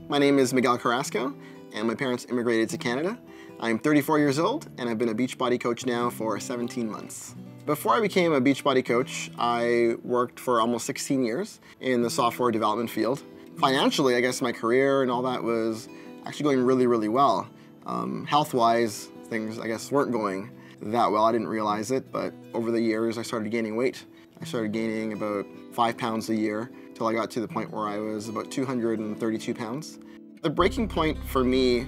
My name is Miguel Carrasco, and my parents immigrated to Canada. I'm 34 years old, and I've been a Beachbody coach now for 17 months. Before I became a Beachbody coach, I worked for almost 16 years in the software development field. Financially, I guess my career and all that was actually going really, really well. Health-wise, things, I guess, weren't going that well. I didn't realize it, but over the years, I started gaining weight. I started gaining about 5 pounds a year till I got to the point where I was about 232 pounds. The breaking point for me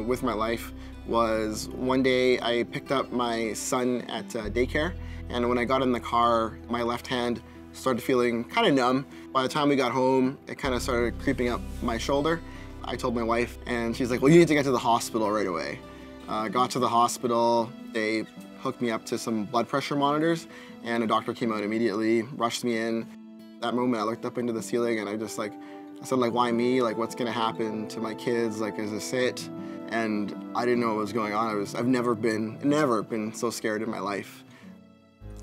with my life was one day I picked up my son at daycare, and when I got in the car, my left hand started feeling kind of numb. By the time we got home, it kind of started creeping up my shoulder. I told my wife, and she's like, well, you need to get to the hospital right away. Got to the hospital, they hooked me up to some blood pressure monitors, and a doctor came out immediately, rushed me in. That moment, I looked up into the ceiling, and I said, why me? Like, what's gonna happen to my kids? Like, is this it? And I didn't know what was going on. I've never been so scared in my life.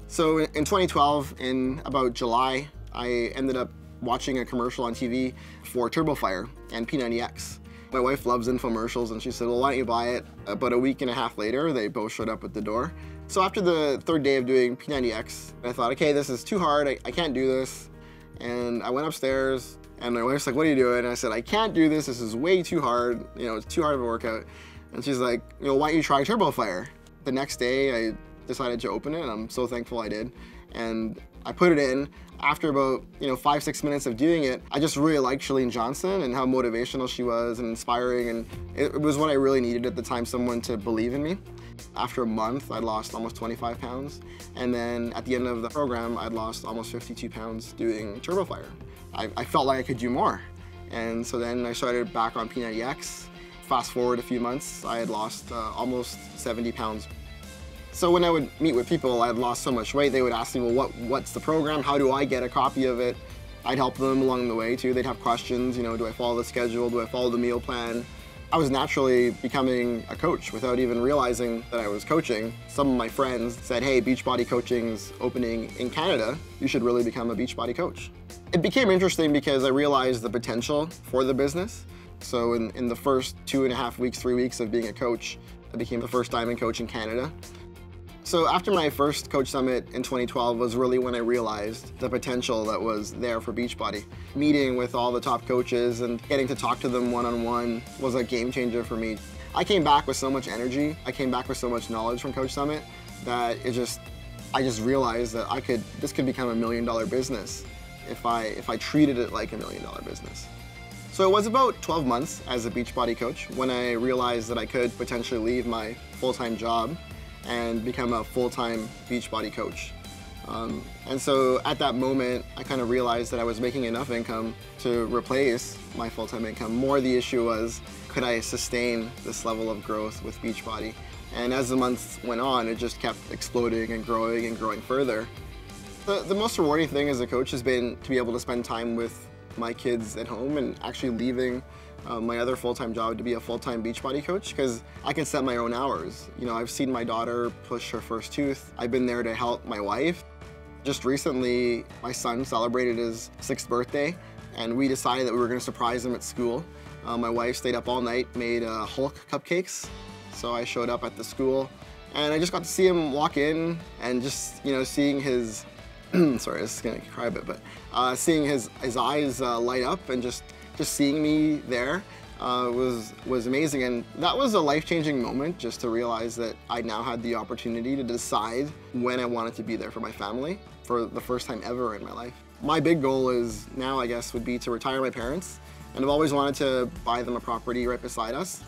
So in 2012, in about July, I ended up watching a commercial on TV for TurboFire and P90X. My wife loves infomercials, and she said, well, why don't you buy it? About a week and a half later, they both showed up at the door. So after the third day of doing P90X, I thought, okay, this is too hard, I can't do this. And I went upstairs, and my wife's like, what are you doing? And I said, I can't do this, this is way too hard, it's too hard of a workout. And she's like, why don't you try TurboFire? The next day, I decided to open it, and I'm so thankful I did. And I put it in. After about 5-6 minutes of doing it, I just really liked Chalene Johnson and how motivational she was and inspiring, and it was what I really needed at the time, someone to believe in me. After a month, I'd lost almost 25 pounds, and then at the end of the program, I'd lost almost 52 pounds doing TurboFire. I felt like I could do more, and so then I started back on P90X. Fast forward a few months, I had lost almost 70 pounds. So when I would meet with people, I had lost so much weight, they would ask me, well, what's the program? How do I get a copy of it? I'd help them along the way too. They'd have questions, do I follow the schedule? Do I follow the meal plan? I was naturally becoming a coach without even realizing that I was coaching. Some of my friends said, hey, Beachbody coaching's opening in Canada. You should really become a Beachbody coach. It became interesting because I realized the potential for the business. So in the first 2.5 weeks, 3 weeks of being a coach, I became the first diamond coach in Canada. So after my first Coach Summit in 2012 was really when I realized the potential that was there for Beachbody. Meeting with all the top coaches and getting to talk to them one-on-one was a game changer for me. I came back with so much energy, I came back with so much knowledge from Coach Summit that I just realized that this could become $1 million business if I treated it like $1 million business. So it was about 12 months as a Beachbody coach when I realized that I could potentially leave my full-time job and become a full-time Beachbody coach. And so at that moment, I kind of realized that I was making enough income to replace my full-time income. More the issue was, could I sustain this level of growth with Beachbody? And as the months went on, it just kept exploding and growing further. The most rewarding thing as a coach has been to be able to spend time with my kids at home and actually leaving my other full-time job to be a full-time Beachbody coach, because I can set my own hours. I've seen my daughter push her first tooth. I've been there to help my wife. Just recently, my son celebrated his 6th birthday, and we decided that we were going to surprise him at school. My wife stayed up all night, made Hulk cupcakes. So I showed up at the school, and I just got to see him walk in, and just seeing his sorry, this is gonna cry a bit, but seeing his eyes light up and just seeing me there was amazing. And that was a life-changing moment, just to realize that I now had the opportunity to decide when I wanted to be there for my family for the first time ever in my life. My big goal is now, I guess, would be to retire my parents, and I've always wanted to buy them a property right beside us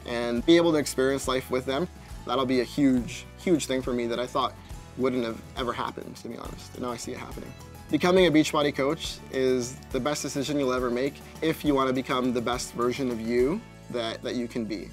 and be able to experience life with them. That'll be a huge thing for me that I thought wouldn't have ever happened, to be honest. And now I see it happening. Becoming a Beachbody coach is the best decision you'll ever make if you want to become the best version of you that you can be.